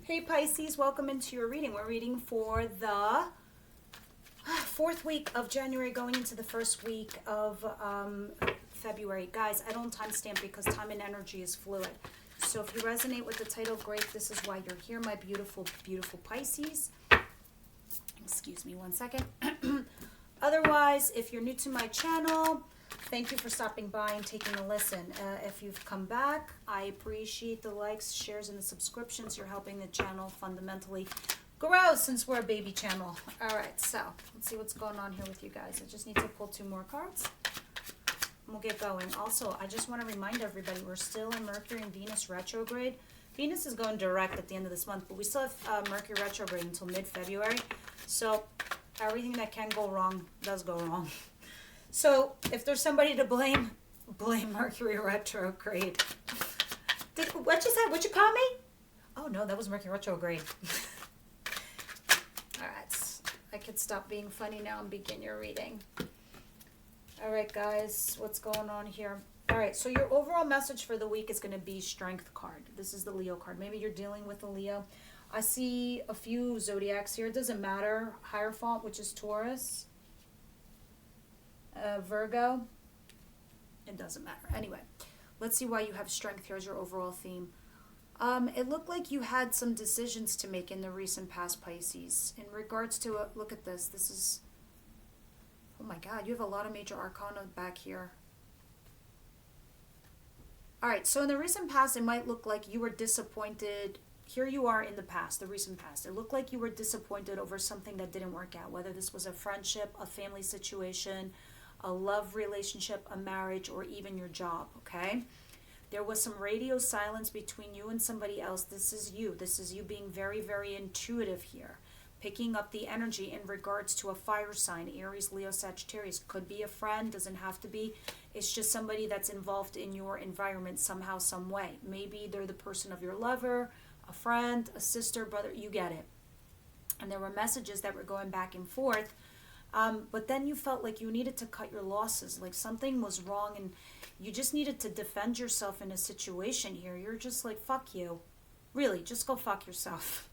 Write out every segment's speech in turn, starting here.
Hey Pisces, welcome into your reading. We're reading for the fourth week of January going into the first week of February. Guys, I don't timestamp because time and energy is fluid. So if you resonate with the title, great. This is why you're here, my beautiful, beautiful Pisces. Excuse me one second. Otherwise, if you're new to my channel, thank you for stopping by and taking a listen. If you've come back, I appreciate the likes, shares, and the subscriptions. You're helping the channel fundamentally grow since we're a baby channel. All right, so let's see what's going on here with you guys. I just need to pull 2 more cards. And we'll get going. Also, I just want to remind everybody we're still in Mercury and Venus retrograde. Venus is going direct at the end of this month, but we still have Mercury retrograde until mid-February. So everything that can go wrong does go wrong. So if there's somebody to blame Mercury retrograde. What just said? What you call me? Oh no, that was Mercury retrograde. All right, I could stop being funny now and begin your reading. All right, guys, what's going on here? All right, so your overall message for the week is going to be Strength card. This is the Leo card. Maybe you're dealing with a Leo. I see a few zodiacs here. It doesn't matter. Hierophant, which is Taurus. Virgo, it doesn't matter. Anyway, let's see why you have strength. Here's your overall theme. It looked like you had some decisions to make in the recent past, Pisces. In regards to, look at this. This is, oh my God, you have a lot of major arcana back here. All right, so in the recent past, it might look like you were disappointed. Here you are in the past, the recent past. It looked like you were disappointed over something that didn't work out, whether this was a friendship, a family situation, a love relationship, a marriage, or even your job, okay? There was some radio silence between you and somebody else. This is you. This is you being very, very intuitive here. Picking up the energy in regards to a fire sign, Aries, Leo, Sagittarius. Could be a friend, doesn't have to be. It's just somebody that's involved in your environment somehow, some way. Maybe they're the person of your lover, a friend, a sister, brother, you get it. And there were messages that were going back and forth. But then you felt like you needed to cut your losses, like something was wrong and you just needed to defend yourself in a situation here. You're just like, fuck you. Really, just go fuck yourself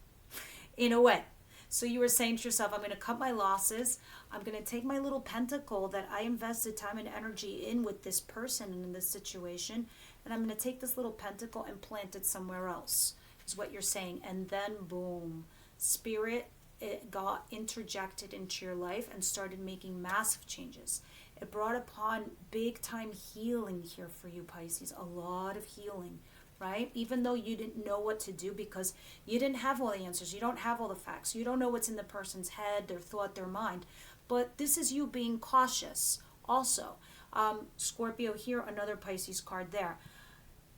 in a way. So you were saying to yourself, I'm going to cut my losses. I'm going to take my little pentacle that I invested time and energy in with this person and in this situation, and I'm going to take this little pentacle and plant it somewhere else, is what you're saying. And then boom, spirit, it got interjected into your life and started making massive changes. It brought upon big time healing here for you, Pisces. A lot of healing, right? Even though you didn't know what to do because you didn't have all the answers. You don't have all the facts. You don't know what's in the person's head, their thought, their mind. But this is you being cautious also. Scorpio here, another Pisces card there.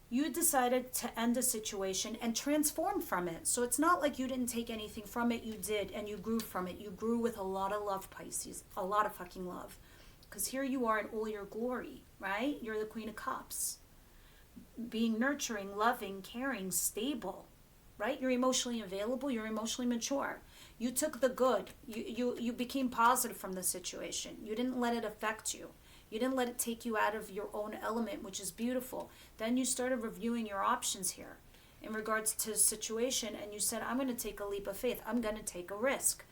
You decided to end a situation and transform from it. So it's not like you didn't take anything from it. You did, and you grew from it. You grew with a lot of love, Pisces. A lot of fucking love. Because here you are in all your glory, right? You're the Queen of Cups. Being nurturing, loving, caring, stable, right? You're emotionally available. You're emotionally mature. You took the good. You became positive from the situation. You didn't let it affect you. You didn't let it take you out of your own element, which is beautiful. Then you started reviewing your options here in regards to the situation, and you said, I'm going to take a leap of faith. I'm going to take a risk.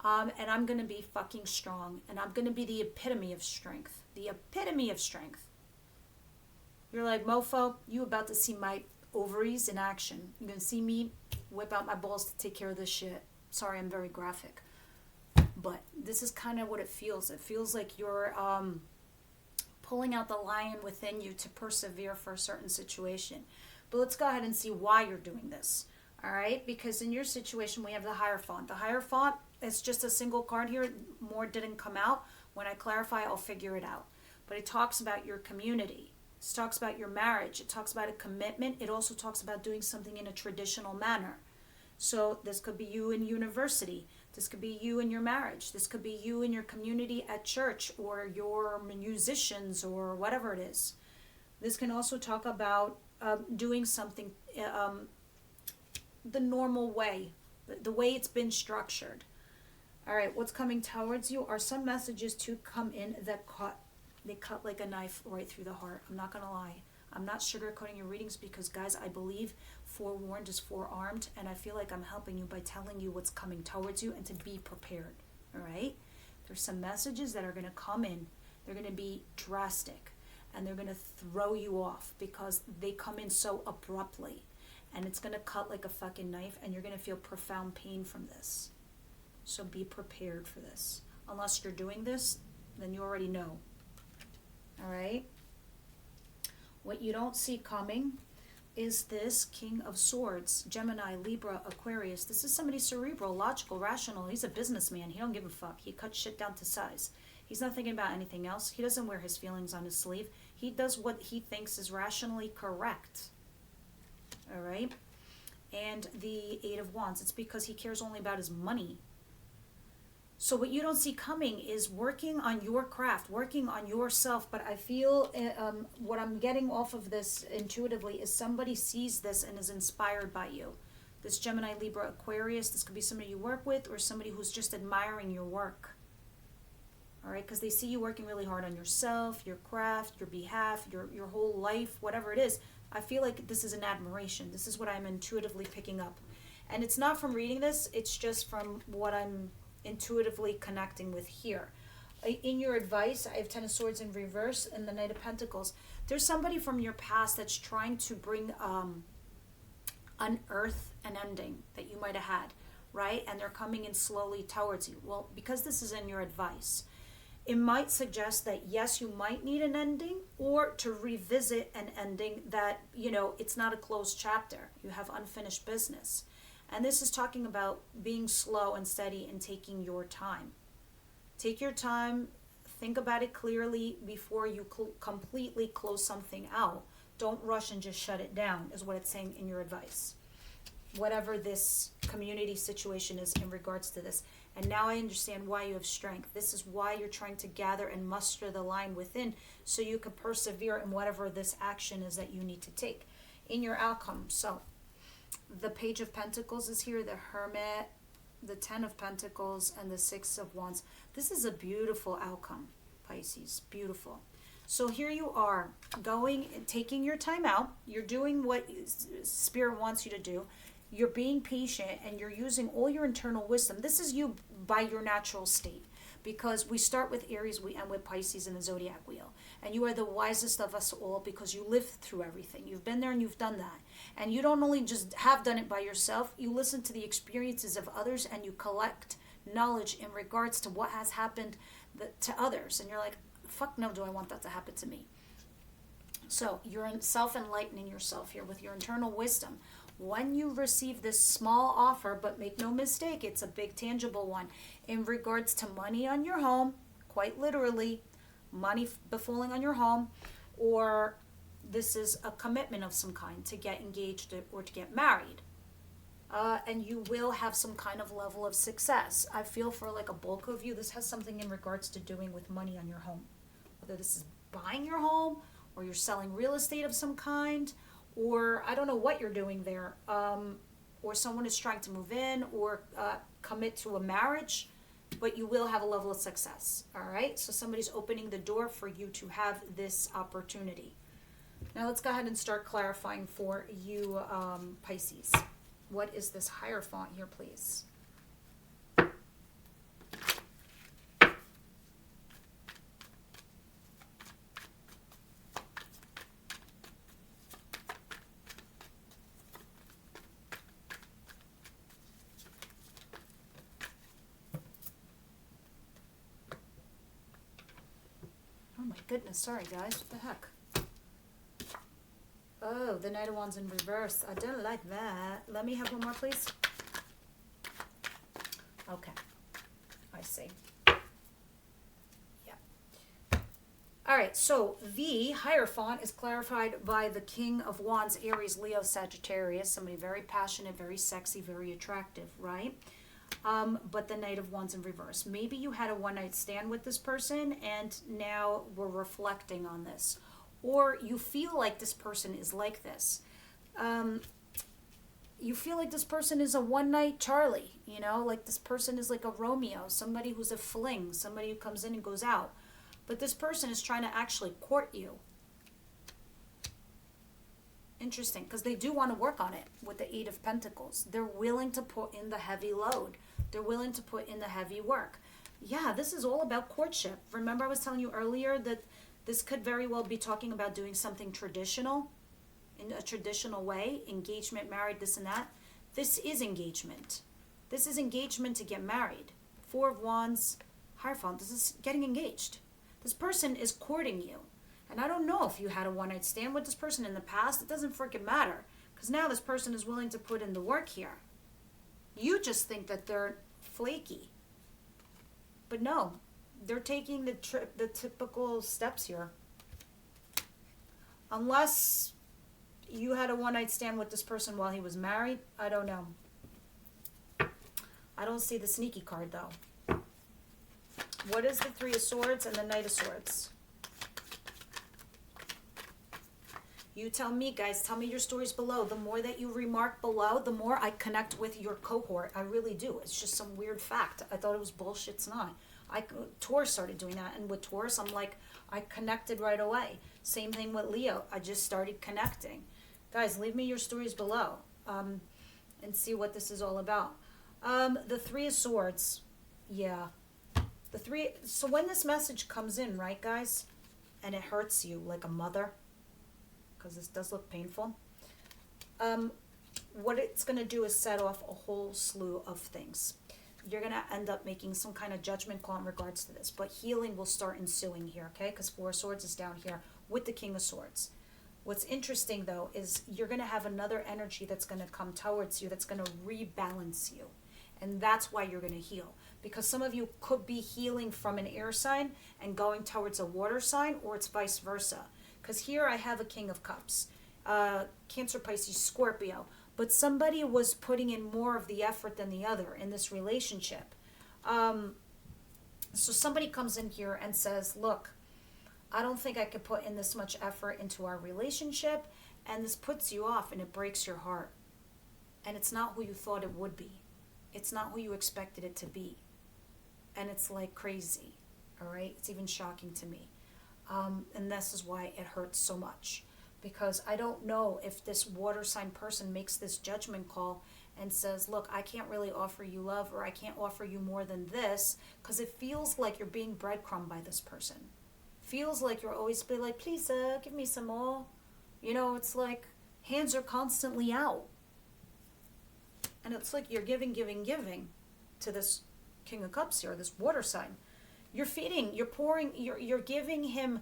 And I'm going to be fucking strong. And I'm going to be the epitome of strength. The epitome of strength. You're like, mofo, you about to see my ovaries in action. You're going to see me whip out my balls to take care of this shit. Sorry, I'm very graphic. But this is kind of what it feels. It feels like you're pulling out the lion within you to persevere for a certain situation. But let's go ahead and see why you're doing this. All right? Because in your situation, we have the Hierophant. The Hierophant, it's just a single card here. More didn't come out. When I clarify, I'll figure it out. But it talks about your community. It talks about your marriage. It talks about a commitment. It also talks about doing something in a traditional manner. So this could be you in university. This could be you in your marriage. This could be you in your community at church or your musicians or whatever it is. This can also talk about doing something the normal way, the way it's been structured. All right, what's coming towards you are some messages to come in that cut like a knife right through the heart. I'm not going to lie. I'm not sugarcoating your readings because, guys, I believe forewarned is forearmed, and I feel like I'm helping you by telling you what's coming towards you and to be prepared, all right? There's some messages that are going to come in. They're going to be drastic, and they're going to throw you off because they come in so abruptly, and it's going to cut like a fucking knife, and you're going to feel profound pain from this. So be prepared for this. Unless you're doing this, then you already know. All right? What you don't see coming is this King of Swords, Gemini, Libra, Aquarius. This is somebody cerebral, logical, rational. He's a businessman. He don't give a fuck. He cuts shit down to size. He's not thinking about anything else. He doesn't wear his feelings on his sleeve. He does what he thinks is rationally correct. All right? And the Eight of Wands. It's because he cares only about his money. So what you don't see coming is working on your craft, working on yourself. But I feel what I'm getting off of this intuitively is somebody sees this and is inspired by you. This Gemini, Libra, Aquarius, this could be somebody you work with or somebody who's just admiring your work. All right, because they see you working really hard on yourself, your craft, your behalf, your whole life, whatever it is. I feel like this is an admiration. This is what I'm intuitively picking up. And it's not from reading this. It's just from what I'm intuitively connecting with here. In your advice, I have Ten of Swords in reverse and the Knight of Pentacles. There's somebody from your past that's trying to bring unearth an ending that you might have had, right? And they're coming in slowly towards you. Well, because this is in your advice, it might suggest that yes, you might need an ending, or to revisit an ending that, you know, it's not a closed chapter. You have unfinished business. And this is talking about being slow and steady and taking your time. Take your time, think about it clearly before you completely close something out. Don't rush and just shut it down, is what it's saying in your advice. Whatever this community situation is in regards to this. And now I understand why you have strength. This is why you're trying to gather and muster the line within so you can persevere in whatever this action is that you need to take in your outcome. So the Page of Pentacles is here, the Hermit, the Ten of Pentacles, and the Six of Wands. This is a beautiful outcome, Pisces. Beautiful. So here you are, going and taking your time out. You're doing what Spirit wants you to do. You're being patient, and you're using all your internal wisdom. This is you by your natural state. Because we start with Aries, we end with Pisces in the zodiac wheel. And you are the wisest of us all because you lived through everything. You've been there and you've done that. And you don't only just have done it by yourself, you listen to the experiences of others and you collect knowledge in regards to what has happened to others. And you're like, fuck no, do I want that to happen to me? So you're self-enlightening yourself here with your internal wisdom. When you receive this small offer, but make no mistake, it's a big tangible one, in regards to money on your home, quite literally, money befalling on your home, or this is a commitment of some kind to get engaged or to get married. And you will have some kind of level of success. I feel for like a bulk of you, this has something in regards to doing with money on your home. Whether this is buying your home, or you're selling real estate of some kind, or I don't know what you're doing there, or someone is trying to move in or commit to a marriage, but you will have a level of success, all right? So somebody's opening the door for you to have this opportunity. Now let's go ahead and start clarifying for you, Pisces. What is this Hierophant here, please? Oh my goodness, sorry guys, what the heck? Oh, the Knight of Wands in reverse. I don't like that. Let me have one more, please. Okay, I see. Yeah. All right, so the Hierophant is clarified by the King of Wands, Aries, Leo, Sagittarius. Somebody very passionate, very sexy, very attractive, right? But the Knight of Wands in reverse. Maybe you had a one-night stand with this person and now we're reflecting on this. Or you feel like this person is like this. You feel like this person is a one-night Charlie, you know? Like this person is like a Romeo, somebody who's a fling, somebody who comes in and goes out. But this person is trying to actually court you. Interesting, because they do want to work on it with the Eight of Pentacles. They're willing to put in the heavy load. They're willing to put in the heavy work. Yeah, this is all about courtship. Remember I was telling you earlier that this could very well be talking about doing something traditional, in a traditional way, engagement, married, this and that. This is engagement. This is engagement to get married. Four of Wands, Hierophant, this is getting engaged. This person is courting you. And I don't know if you had a one-night stand with this person in the past. It doesn't freaking matter. Because now this person is willing to put in the work here. You just think that they're flaky. But no, they're taking the typical steps here. Unless you had a one-night stand with this person while he was married, I don't know. I don't see the sneaky card, though. What is the Three of Swords and the Knight of Swords? You tell me, guys. Tell me your stories below. The more that you remark below, the more I connect with your cohort. I really do. It's just some weird fact. I thought it was bullshit. It's not. Taurus started doing that. And with Taurus, I'm like, I connected right away. Same thing with Leo. I just started connecting. Guys, leave me your stories below and see what this is all about. The Three of Swords. Yeah. So when this message comes in, right, guys, and it hurts you like a mother, because this does look painful, what it's going to do is set off a whole slew of things. You're going to end up making some kind of judgment call in regards to this, but healing will start ensuing here, okay? Because Four of Swords is down here with the King of Swords. What's interesting, though, is you're going to have another energy that's going to come towards you that's going to rebalance you. And that's why you're going to heal. Because some of you could be healing from an air sign and going towards a water sign, or it's vice versa. Because here I have a King of Cups, Cancer, Pisces, Scorpio. But somebody was putting in more of the effort than the other in this relationship. So somebody comes in here and says, look, I don't think I could put in this much effort into our relationship. And this puts you off and it breaks your heart. And it's not who you thought it would be. It's not who you expected it to be. And it's like crazy. All right? It's even shocking to me. And this is why it hurts so much. Because I don't know if this water sign person makes this judgment call and says, look, I can't really offer you love, or I can't offer you more than this, because it feels like you're being breadcrumbed by this person. Feels like you're always be like, please, give me some more. You know, it's like hands are constantly out. And it's like you're giving to this King of Cups here, this water sign. You're feeding, you're pouring, you're giving him,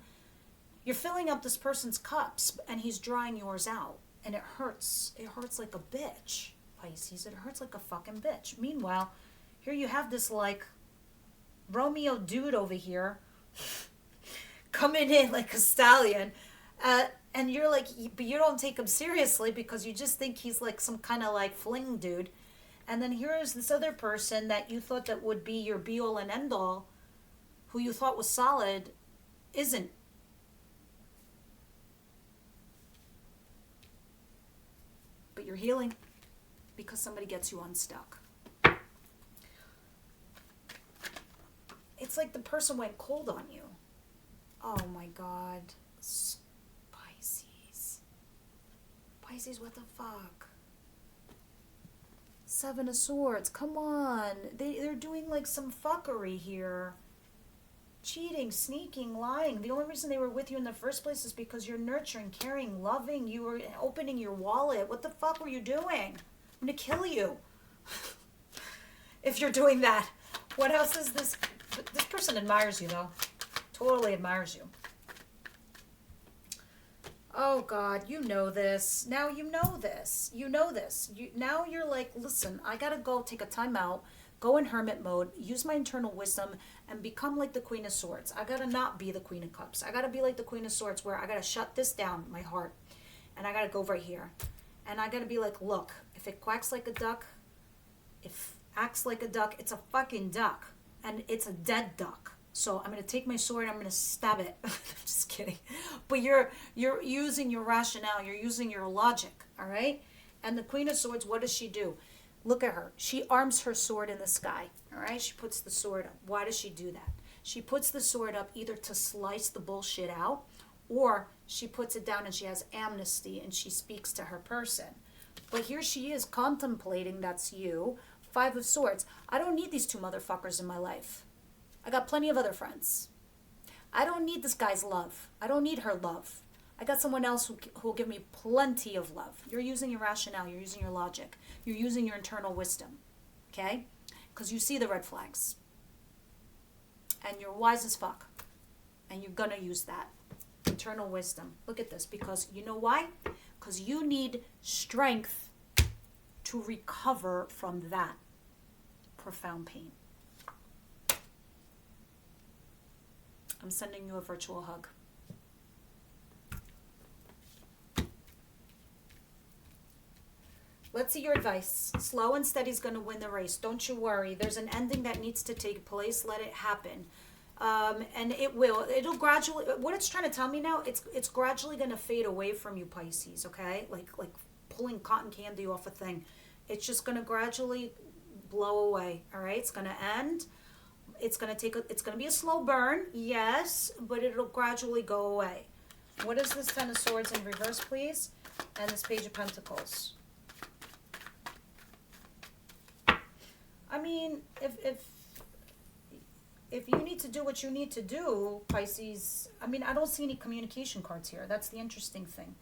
you're filling up this person's cups, and he's drying yours out. And it hurts. It hurts like a bitch, Pisces. It hurts like a fucking bitch. Meanwhile, here you have this like Romeo dude over here coming in like a stallion. And you're like, but you don't take him seriously because you just think he's like some kind of like fling dude. And then here's this other person that you thought that would be your be-all and end-all, who you thought was solid, isn't. But you're healing because somebody gets you unstuck. It's like the person went cold on you. Oh my God. Pisces, what the fuck? Seven of Swords, come on. They're doing like some fuckery here. Cheating, sneaking, lying. The only reason they were with you in the first place is because you're nurturing, caring, loving. You were opening your wallet. What the fuck were you doing? I'm gonna kill you. If you're doing that. What else is this? This person admires you though. Totally admires you. Oh God, you know this. Now you know this. You know this. Now you're like, listen, I gotta go take a time out, go in hermit mode, use my internal wisdom, and become like the Queen of Swords. I gotta not be the Queen of Cups. I gotta be like the Queen of Swords, where I gotta shut this down, my heart, and I gotta go right here. And I gotta be like, look, if it quacks like a duck, if acts like a duck, it's a fucking duck. And it's a dead duck. So I'm going to take my sword and I'm going to stab it. I'm just kidding. But you're using your rationale. You're using your logic. All right? And the Queen of Swords, what does she do? Look at her. She arms her sword in the sky. All right? She puts the sword up. Why does she do that? She puts the sword up either to slice the bullshit out, Or she puts it down and she has amnesty and she speaks to her person. But here she is contemplating, that's you. 5 of Swords. I don't need these 2 motherfuckers in my life. I got plenty of other friends. I don't need this guy's love. I don't need her love. I got someone else who will give me plenty of love. You're using your rationale. You're using your logic. You're using your internal wisdom. Okay? Because you see the red flags. And you're wise as fuck. And you're going to use that. Internal wisdom. Look at this. Because you know why? Because you need strength to recover from that profound pain. I'm sending you a virtual hug. Let's see your advice. Slow and steady is going to win the race. Don't you worry. There's an ending that needs to take place. Let it happen. And it will. It'll gradually, what it's trying to tell me now, it's gradually going to fade away from you, Pisces, okay? Like pulling cotton candy off a thing. It's just going to gradually blow away, all right? It's going to end. It's going to be a slow burn, yes, but it'll gradually go away. What is this Ten of Swords in reverse, please? And this Page of Pentacles. I mean, if you need to do what you need to do, Pisces, I mean, I don't see any communication cards here. That's the interesting thing.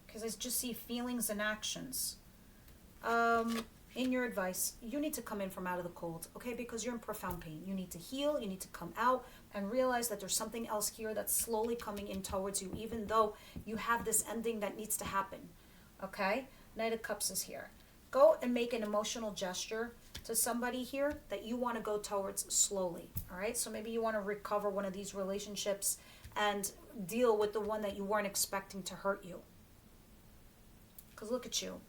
Because I just see feelings and actions. In your advice, you need to come in from out of the cold, okay? Because you're in profound pain. You need to heal. You need to come out and realize that there's something else here that's slowly coming in towards you, even though you have this ending that needs to happen, okay? Knight of Cups is here. Go and make an emotional gesture to somebody here that you want to go towards slowly, all right? So maybe you want to recover one of these relationships and deal with the one that you weren't expecting to hurt you. Because look at you.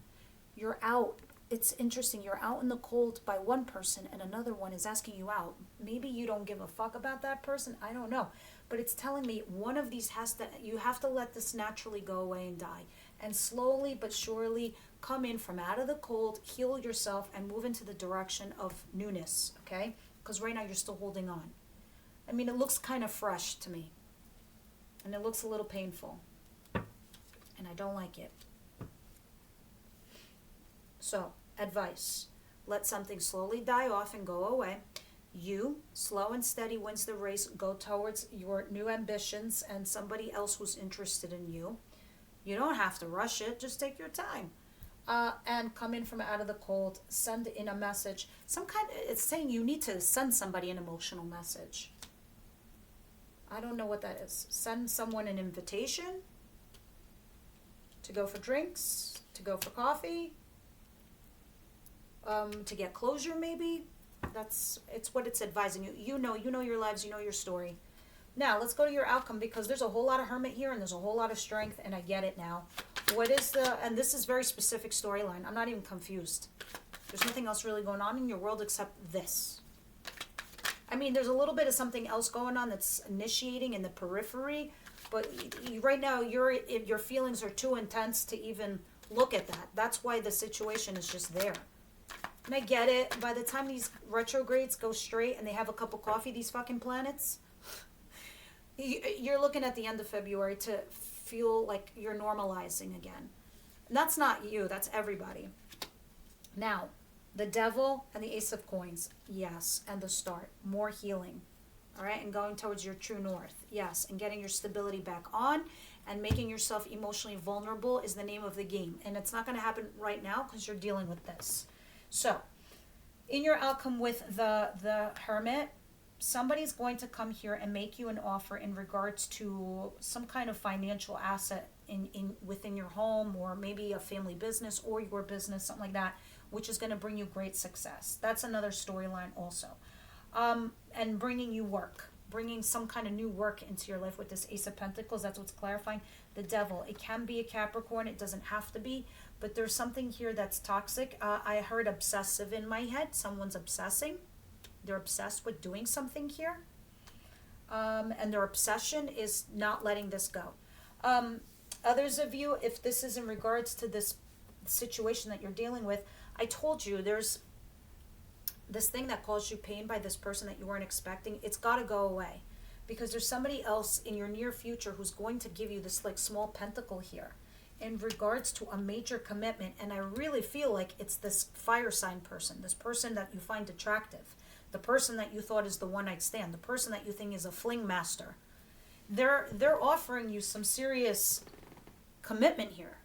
You're out. It's interesting. You're out in the cold by one person and another one is asking you out. Maybe you don't give a fuck about that person. I don't know. But it's telling me one of these you have to let this naturally go away and die. And slowly but surely come in from out of the cold, heal yourself, and move into the direction of newness, okay? Because right now you're still holding on. I mean, it looks kind of fresh to me. And it looks a little painful. And I don't like it. So, advice. Let something slowly die off and go away. You, slow and steady, wins the race. Go towards your new ambitions and somebody else who's interested in you. You don't have to rush it. Just take your time. And come in from out of the cold. Send in a message. It's saying you need to send somebody an emotional message. I don't know what that is. Send someone an invitation to go for drinks, to go for coffee, to get closure maybe. It's what it's advising you. You know your lives, you know your story. Now, let's go to your outcome because there's a whole lot of Hermit here and there's a whole lot of strength and I get it now. And this is very specific storyline. I'm not even confused. There's nothing else really going on in your world except this. I mean, there's a little bit of something else going on that's initiating in the periphery, but right now your feelings are too intense to even look at that. That's why the situation is just there. And I get it. By the time these retrogrades go straight and they have a cup of coffee, these fucking planets, you're looking at the end of February to feel like you're normalizing again. And that's not you. That's everybody. Now, the Devil and the Ace of Coins. Yes. And the start. More healing. All right. And going towards your true north. Yes. And getting your stability back on and making yourself emotionally vulnerable is the name of the game. And it's not going to happen right now because you're dealing with this. So, in your outcome with the Hermit, somebody's going to come here and make you an offer in regards to some kind of financial asset within your home or maybe a family business or your business, something like that, which is going to bring you great success. That's another storyline also. And bringing you work, bringing some kind of new work into your life with this Ace of Pentacles. That's what's clarifying. The Devil, it can be a Capricorn. It doesn't have to be. But there's something here that's toxic. I heard obsessive in my head. Someone's obsessing. They're obsessed with doing something here. And their obsession is not letting this go. Others of you, if this is in regards to this situation that you're dealing with, I told you there's this thing that caused you pain by this person that you weren't expecting. It's got to go away. because there's somebody else in your near future who's going to give you this like small pentacle here in regards to a major commitment. And I really feel like it's this fire sign person, this person that you find attractive, the person that you thought is the one night stand, the person that you think is a fling master. They're offering you some serious commitment here.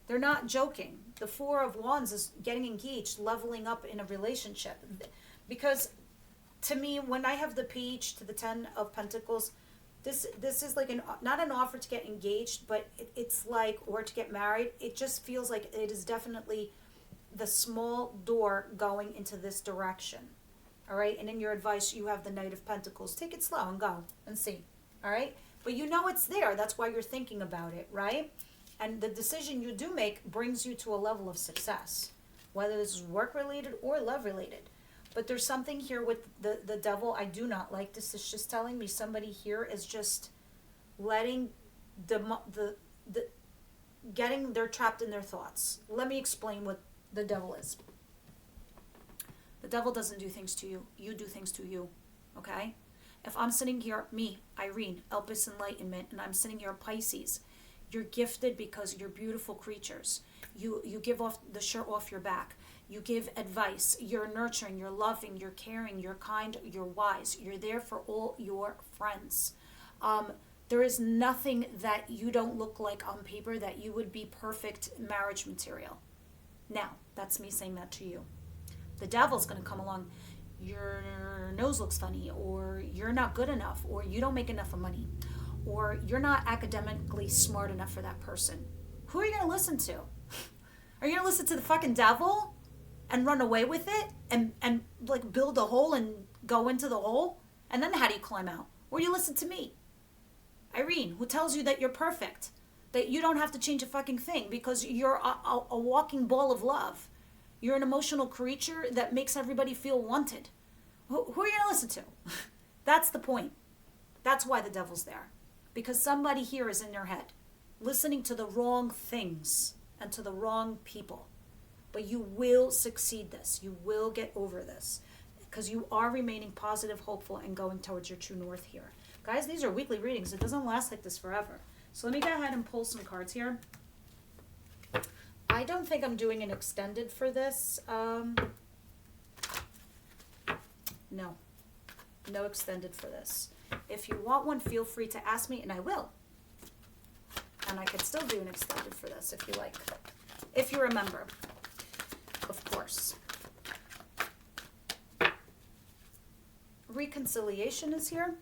They're not joking. The Four of Wands is getting engaged, leveling up in a relationship. Because to me, when I have the page to the Ten of Pentacles, this is like not an offer to get engaged, but it's like, or to get married. It just feels like it is definitely the small door going into this direction. All right. And in your advice, you have the Knight of Pentacles. Take it slow and go and see. All right. But you know it's there. That's why you're thinking about it. Right. And the decision you do make brings you to a level of success, whether this is work related or love related. But there's something here with the devil I do not like. This is just telling me somebody here is just letting they're trapped in their thoughts. Let me explain what the devil is. The devil doesn't do things to you. You do things to you. Okay? If I'm sitting here, me, Irene, Elpis Enlightenment, and I'm sitting here, Pisces, you're gifted because you're beautiful creatures. You give off the shirt off your back. You give advice. You're nurturing. You're loving. You're caring. You're kind. You're wise. You're there for all your friends. There is nothing that you don't look like on paper that you would be perfect marriage material. Now, that's me saying that to you. The devil's going to come along. Your nose looks funny, or you're not good enough, or you don't make enough of money, or you're not academically smart enough for that person. Who are you going to listen to? Are you going to listen to the fucking devil and run away with it and like build a hole and go into the hole? And then how do you climb out? Or you listen to me, Irene, who tells you that you're perfect, that you don't have to change a fucking thing because you're a walking ball of love. You're an emotional creature that makes everybody feel wanted. Who are you going to listen to? That's the point. That's why the devil's there. Because somebody here is in their head, listening to the wrong things and to the wrong people. But you will succeed this. You will get over this. Because you are remaining positive, hopeful, and going towards your true north here. Guys, these are weekly readings. It doesn't last like this forever. So let me go ahead and pull some cards here. I don't think I'm doing an extended for this. No. No extended for this. If you want one, feel free to ask me, and I will. And I could still do an extended for this if you like. If you remember. Of course. Reconciliation is here.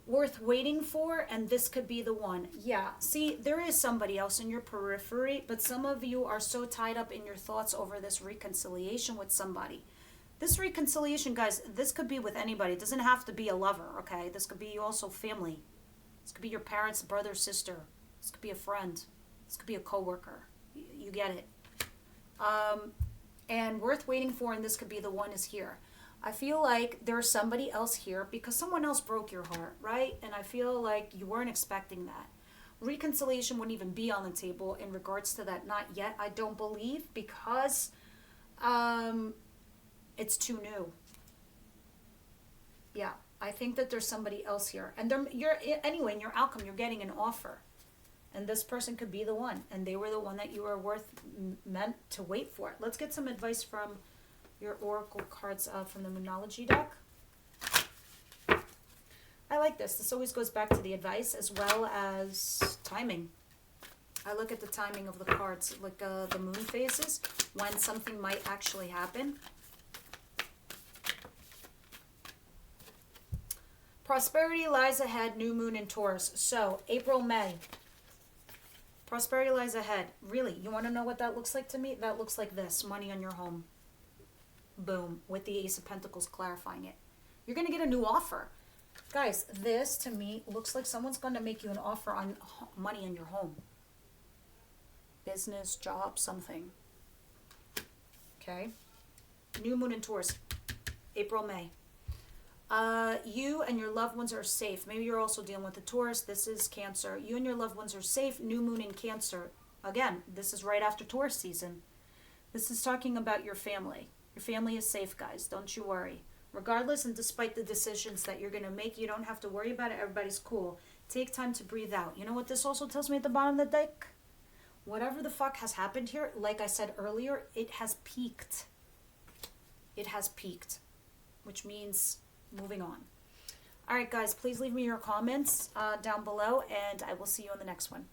Worth waiting for, and this could be the one. Yeah, see, there is somebody else in your periphery, but some of you are so tied up in your thoughts over this reconciliation with somebody. This reconciliation, guys, this could be with anybody. It doesn't have to be a lover, okay? This could be also family. This could be your parents, brother, sister. This could be a friend. This could be a coworker. You get it. And worth waiting for, and this could be the one, is here. I feel like there's somebody else here because someone else broke your heart, right? And I feel like you weren't expecting that. Reconciliation wouldn't even be on the table in regards to that. Not yet, I don't believe, because it's too new. Yeah, I think that there's somebody else here. And anyway, in your outcome, you're getting an offer. And this person could be the one. And they were the one that you were meant to wait for. Let's get some advice from your oracle cards from the Moonology deck. I like this. This always goes back to the advice as well as timing. I look at the timing of the cards, like the moon phases, when something might actually happen. Prosperity lies ahead, new moon in Taurus. So, April, May. Prosperity lies ahead. Really, you want to know what that looks like to me? That looks like this. Money on your home. Boom. With the Ace of Pentacles clarifying it. You're going to get a new offer. Guys, this to me looks like someone's going to make you an offer on money in your home. Business, job, something. Okay. New moon in Taurus. April, May. You and your loved ones are safe. Maybe you're also dealing with the Taurus. This is Cancer. You and your loved ones are safe. New moon in Cancer. Again, this is right after Taurus season. This is talking about your family. Your family is safe, guys. Don't you worry. Regardless and despite the decisions that you're going to make, you don't have to worry about it. Everybody's cool. Take time to breathe out. You know what this also tells me at the bottom of the deck? Whatever the fuck has happened here, like I said earlier, it has peaked. It has peaked, which means moving on. All right, guys, please leave me your comments down below, and I will see you on the next one.